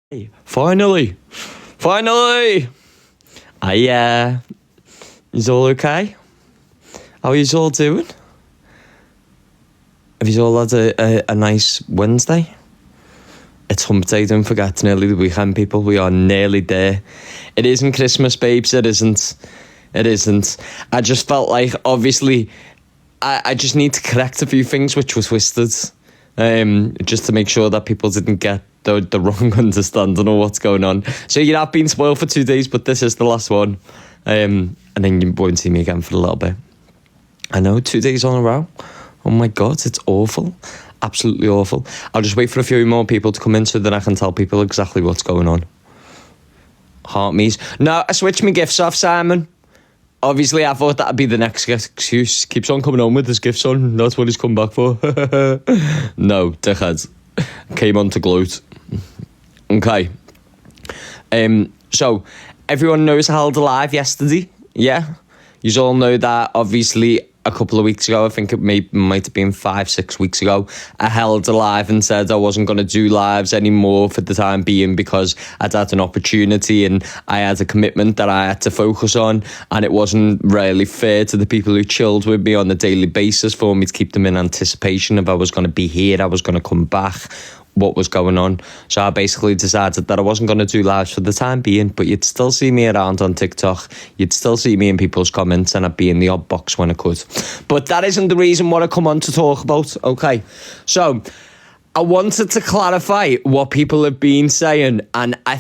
Hey, finally! Is all okay? How are you all doing? Have you all had a nice Wednesday? It's hump day, don't forget, it's nearly the weekend, people. We are nearly there. It isn't Christmas, babes, it isn't. I just felt like, obviously, I just need to correct a few things which were twisted. Just to make sure that people didn't get the wrong understanding of what's going on. So you have been spoiled for 2 days, but this is the last one. And then you won't see me again for a little bit. I know, 2 days on a row. Oh my God, it's awful. Absolutely awful. I'll just wait for a few more people to come in so that I can tell people exactly what's going on. Heart me's. No, I switched my gifts off, Simon. Obviously, I thought that'd be the next excuse. Keeps on coming on with his gifts on. That's what he's come back for. No, dickhead. Came on to gloat. Okay. So, everyone knows I held alive yesterday. Yeah? You all know that, obviously, a couple of weeks ago, I think it might have been 5-6 weeks ago, I held alive and said I wasn't going to do lives anymore for the time being because I'd had an opportunity and I had a commitment that I had to focus on, and it wasn't really fair to the people who chilled with me on a daily basis for me to keep them in anticipation if I was going to be here, I was going to come back, what was going on. So I basically decided that I wasn't going to do lives for the time being, but you'd still see me around on TikTok, you'd still see me in people's comments, and I'd be in the odd box when I could. But that isn't the reason what I come on to talk about. Okay, so I wanted to clarify what people have been saying, and I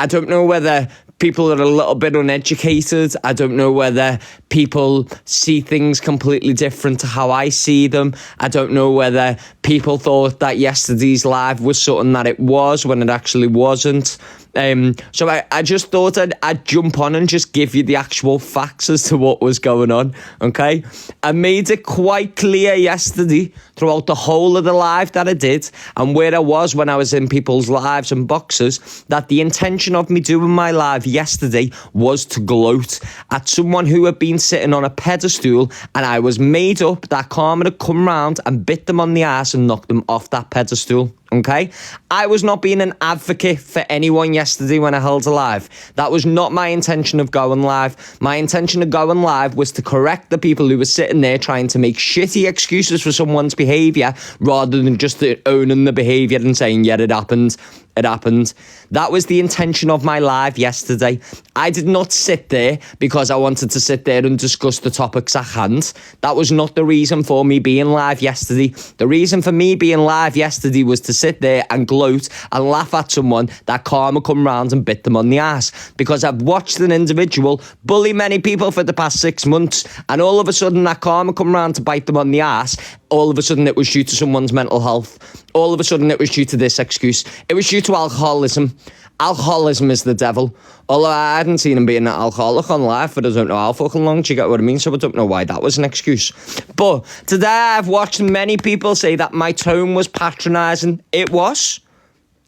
don't know whether people are a little bit uneducated. I don't know whether people see things completely different to how I see them. I don't know whether people thought that yesterday's live was something that it was when it actually wasn't. So I just thought I'd jump on and just give you the actual facts as to what was going on, okay? I made it quite clear yesterday throughout the whole of the live that I did and where I was when I was in people's lives and boxes that the intention of me doing my live yesterday was to gloat at someone who had been sitting on a pedestal, and I was made up that Karma had come round and bit them on the ass and knocked them off that pedestal. Okay, I was not being an advocate for anyone yesterday when I held a live. That was not my intention of going live. My intention of going live was to correct the people who were sitting there trying to make shitty excuses for someone's behaviour rather than just owning the behaviour and saying, yeah, it happened. It happened. That was the intention of my live yesterday. I did not sit there because I wanted to sit there and discuss the topics at hand. That was not the reason for me being live yesterday. The reason for me being live yesterday was to sit there and gloat and laugh at someone that Karma come round and bit them on the ass. Because I've watched an individual bully many people for the past 6 months, and all of a sudden that Karma come round to bite them on the ass, all of a sudden it was due to someone's mental health. All of a sudden it was due to this excuse. It was due to alcoholism. Alcoholism is the devil. Although I hadn't seen him being an alcoholic on live for I don't know how fucking long, do you get what I mean? So I don't know why that was an excuse. But today I've watched many people say that my tone was patronising. It was.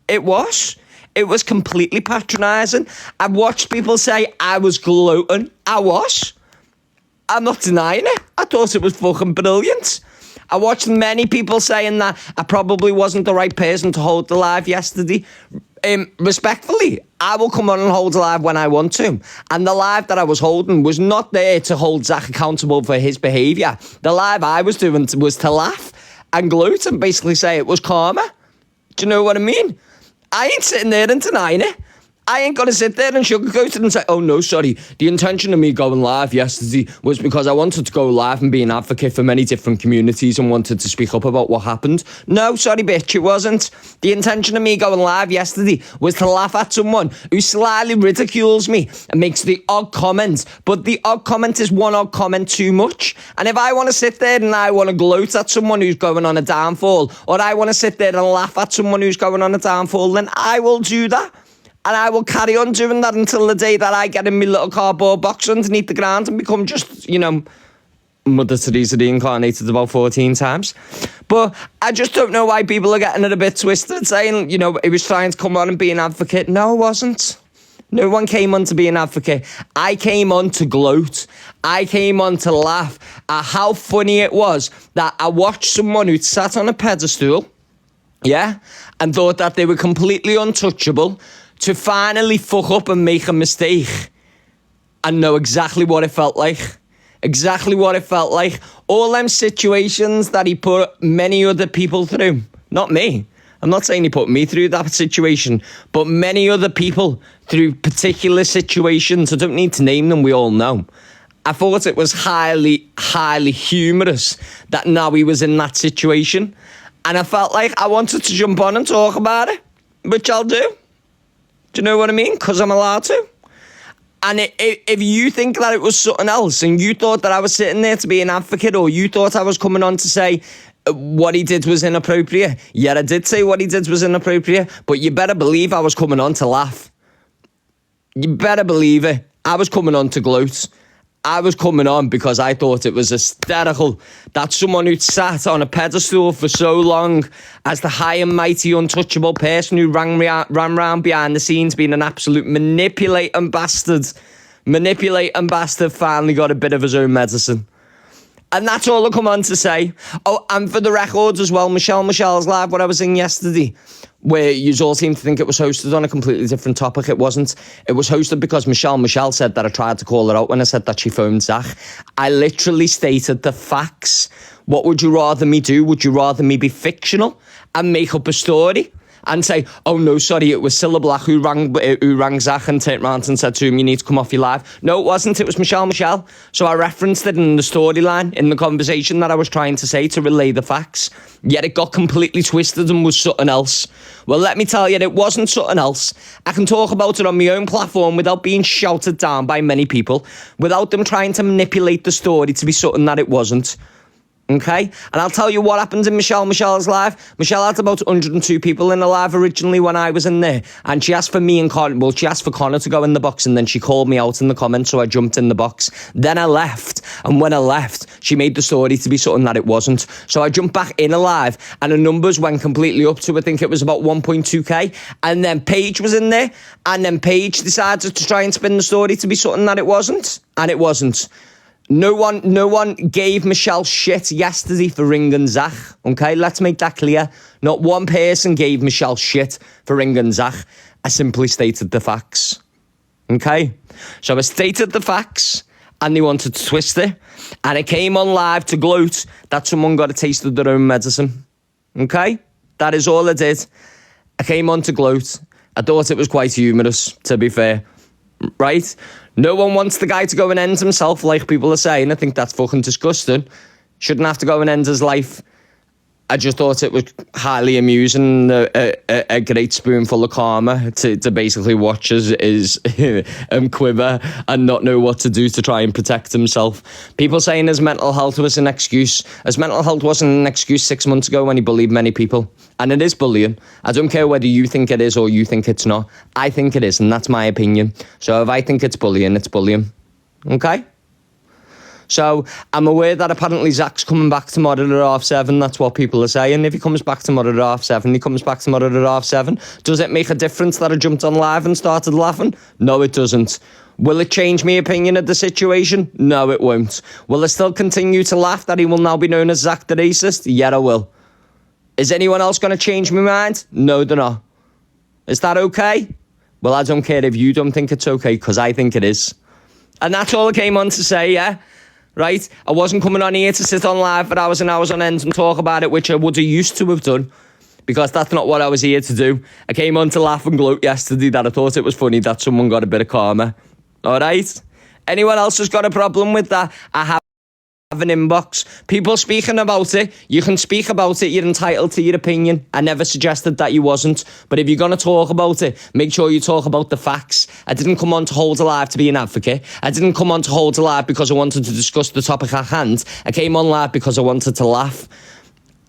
It was completely patronising. I've watched people say I was gloating. I was. I'm not denying it. I thought it was fucking brilliant. I watched many people saying that I probably wasn't the right person to hold the live yesterday. Respectfully, I will come on and hold a live when I want to. And the live that I was holding was not there to hold Zach accountable for his behaviour. The live I was doing was to laugh and gloat and basically say it was Karma. Do you know what I mean? I ain't sitting there and denying it. I ain't going to sit there and sugarcoat it and say, oh no, sorry, the intention of me going live yesterday was because I wanted to go live and be an advocate for many different communities and wanted to speak up about what happened. No, sorry bitch, it wasn't. The intention of me going live yesterday was to laugh at someone who slightly ridicules me and makes the odd comment, but the odd comment is one odd comment too much. And if I want to sit there and I want to gloat at someone who's going on a downfall, or I want to sit there and laugh at someone who's going on a downfall, then I will do that. And I will carry on doing that until the day that I get in my little cardboard box underneath the ground and become just, Mother Teresa reincarnated about 14 times. But I just don't know why people are getting it a bit twisted, saying, it was trying to come on and be an advocate. No, it wasn't. No one came on to be an advocate. I came on to gloat. I came on to laugh at how funny it was that I watched someone who'd sat on a pedestal yeah, and thought that they were completely untouchable, to finally fuck up and make a mistake and know exactly what it felt like. Exactly what it felt like. All them situations that he put many other people through. Not me. I'm not saying he put me through that situation, but many other people through particular situations. I don't need to name them, we all know. I thought it was highly, highly humorous that now he was in that situation. And I felt like I wanted to jump on and talk about it, which I'll do. Do you know what I mean? Because I'm allowed to. And if you think that it was something else and you thought that I was sitting there to be an advocate, or you thought I was coming on to say what he did was inappropriate, yeah, I did say what he did was inappropriate, but you better believe I was coming on to laugh. You better believe it. I was coming on to gloat. I was coming on because I thought it was hysterical that someone who'd sat on a pedestal for so long as the high and mighty untouchable person who ran round behind the scenes being an absolute manipulating bastard finally got a bit of his own medicine. And that's all I come on to say. Oh, and for the records as well, Michelle's live, what I was in yesterday, where you all seem to think it was hosted on a completely different topic. It wasn't. It was hosted because Michelle said that I tried to call her out when I said that she phoned Zach. I literally stated the facts. What would you rather me do? Would you rather me be fictional and make up a story and say, oh no, sorry, it was Cilla Black who rang Zach and turned around and said to him, you need to come off your live? No, it wasn't. It was Michelle. So I referenced it in the storyline, in the conversation that I was trying to say to relay the facts. Yet it got completely twisted and was something else. Well, let me tell you, it wasn't something else. I can talk about it on my own platform without being shouted down by many people, without them trying to manipulate the story to be something that it wasn't. Okay, and I'll tell you what happened in Michelle's live. Michelle had about 102 people in the live originally when I was in there, and she asked for me and Connor. Well, she asked for Connor to go in the box, and then she called me out in the comments, so I jumped in the box. Then I left, and when I left, she made the story to be something that it wasn't. So I jumped back in alive, and the numbers went completely up to, I think it was about 1.2k, and then Paige was in there, and then Paige decided to try and spin the story to be something that it wasn't, and it wasn't. No one gave Michelle shit yesterday for ringing Zach, okay? Let's make that clear. Not one person gave Michelle shit for ringing Zach. I simply stated the facts, okay? So I stated the facts, and they wanted to twist it, and I came on live to gloat that someone got a taste of their own medicine, okay? That is all I did. I came on to gloat. I thought it was quite humorous, to be fair, right? No one wants the guy to go and end himself, like people are saying. I think that's fucking disgusting. Shouldn't have to go and end his life. I just thought it was highly amusing, a great spoonful of karma to basically watch his quiver and not know what to do to try and protect himself. People saying his mental health was an excuse. His mental health wasn't an excuse 6 months ago when he bullied many people. And it is bullying. I don't care whether you think it is or you think it's not. I think it is, and that's my opinion. So if I think it's bullying, it's bullying. Okay? So I'm aware that apparently Zach's coming back tomorrow at 7:30. That's what people are saying. If he comes back tomorrow at 7:30, he comes back tomorrow at 7:30. Does it make a difference that I jumped on live and started laughing? No, it doesn't. Will it change my opinion of the situation? No, it won't. Will I still continue to laugh that he will now be known as Zach the Racist? Yeah, I will. Is anyone else going to change my mind? No, they're not. Is that okay? Well, I don't care if you don't think it's okay, because I think it is. And that's all I came on to say, yeah? Right? I wasn't coming on here to sit on live for hours and hours on end and talk about it, which I would have used to have done, because that's not what I was here to do. I came on to laugh and gloat yesterday that I thought it was funny that someone got a bit of karma. All right? Anyone else has got a problem with that? I have an inbox. People speaking about it, you can speak about it, you're entitled to your opinion. I never suggested that you wasn't, but if you're going to talk about it, make sure you talk about the facts. I didn't come on to Hold Alive to be an advocate. I didn't come on to Hold Alive because I wanted to discuss the topic at hand. I came on live because I wanted to laugh.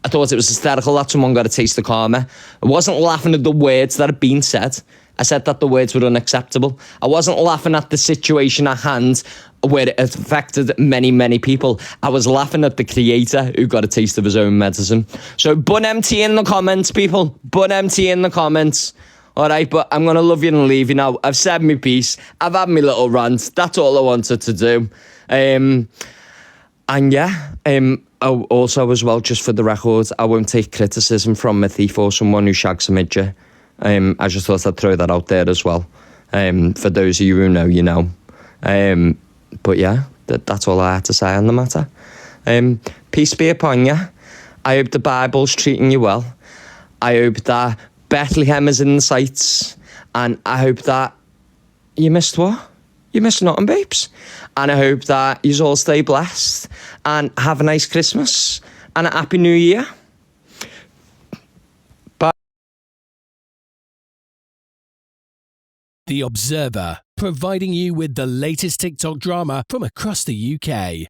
I thought it was hysterical that someone got a taste of karma. I wasn't laughing at the words that had been said. I said that the words were unacceptable. I wasn't laughing at the situation at hand where it affected many, many people. I was laughing at the creator who got a taste of his own medicine. So bun empty in the comments, people. Bun empty in the comments. All right, but I'm going to love you and leave you now. I've said my piece. I've had my little rant. That's all I wanted to do. And yeah, Oh, also as well, just for the record, I won't take criticism from a thief or someone who shags a midget. I just thought I'd throw that out there as well. For those of you who know, you know. But yeah, that's all I had to say on the matter. Peace be upon you. I hope the Bible's treating you well. I hope that Bethlehem is in the sights. And I hope that you missed what? You missed nothing, babes. And I hope that you all stay blessed and have a nice Christmas and a happy new year. Bye. The Observer, providing you with the latest TikTok drama from across the UK.